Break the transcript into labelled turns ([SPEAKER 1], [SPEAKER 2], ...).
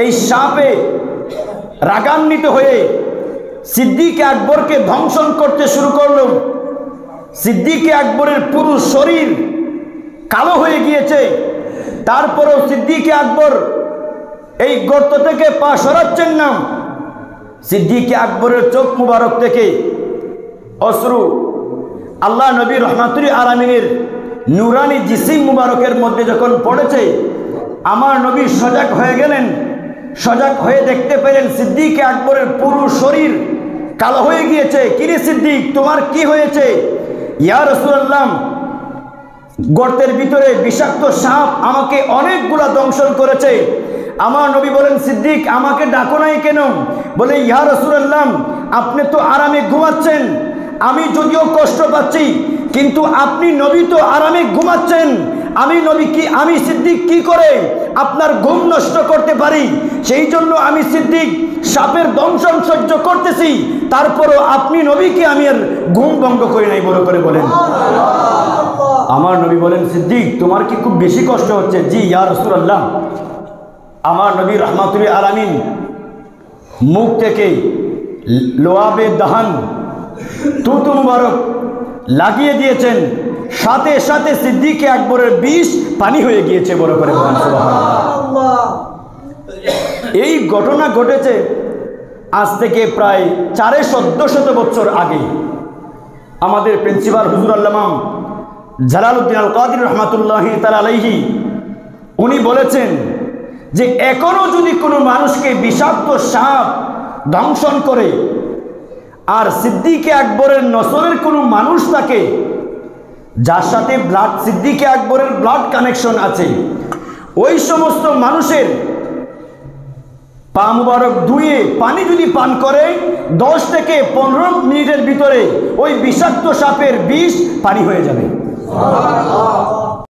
[SPEAKER 1] এই সাপে রাগান্বিত হয়ে সিদ্দিক আকবরকে ধ্বংসন করতে শুরু করল। সিদ্দিক আকবরের পুরো শরীর কালো হয়ে গিয়েছে। তারপরেও সিদ্দিক আকবর এই গর্ত থেকে পা সরাচ্ছেন না। সিদ্দিক আকবরের চোখ মুবারক থেকে অশ্রু আল্লাহ নবী রহমাতুল আলামিনের নুরানি জিসিম মুবারকের মধ্যে যখন পড়েছে, আমার নবী সজাগ হয়ে গেলেন। সজাগ হয়ে দেখতে পেলেন সিদ্দিক আকবরের পুরো শরীর কালো হয়ে গিয়েছে। কিরে সিদ্দিক, তোমার কি হয়েছে? ইয়া রাসূলুল্লাহ, গর্তের ভিতরে বিষাক্ত সাপ আমাকে অনেকগুলা দংশন করেছে। আমার নবী বলেন, সিদ্দিক আমাকে ডাকো নাই কেন? বলে, ইয়া রাসূলুল্লাহ, আপনি তো আরামে ঘুমাচ্ছেন, আমি যদিও কষ্ট পাচ্ছি, কিন্তু আপনি নবী তো আরামে ঘুমাচ্ছেন। আমি সিদ্দিক কি করে আপনার ঘুম নষ্ট করতে পারি? সেই জন্য আমি সিদ্দিক সাপের দংশন সহ্য করতেছি, তারপরও আপনি নবীকে আমি আর ঘুম ভঙ্গ করি নাই। বড় করে বলেন। আমার নবী বলেন, সিদ্দিক তোমার কি খুব বেশি কষ্ট হচ্ছে? জি ইয়া রাসূলুল্লাহ। আমার নবী রাহমাতুল আলামিন মুখ থেকে লোয়াবে দাহান তুতু মুবারক লাগিয়ে দিয়েছেন। সাথে সাথে সিদ্দিক আকবরের বিষ পানি হয়ে গিয়েছে। বড় করে বলেন সুবহানাল্লাহ। এই ঘটনা ঘটেছে আজ থেকে প্রায় 1400 বছর আগে। আমাদের প্রিন্সিপাল হুজুর আল্লামা জালালউদ্দিন আল কাদির রহমাতুল্লাহি তাআলা আলাইহি উনি বলেছেন যে এখনো যদি কোনো মানুষকে বিষাক্ত সাপ দংশন করে আর সিদ্দিক আকবরের নসলের কোনো মানুষ থাকে যার সাথে সিদ্দিক আকবরের ব্লাড কানেকশন আছে, ওই সমস্ত মানুষের পা মুবারক ধুয়ে পানি যদি পান করে 10 থেকে 15 মিনিটের ভিতরে ওই বিষাক্ত সাপের বিষ পানি হয়ে যাবে।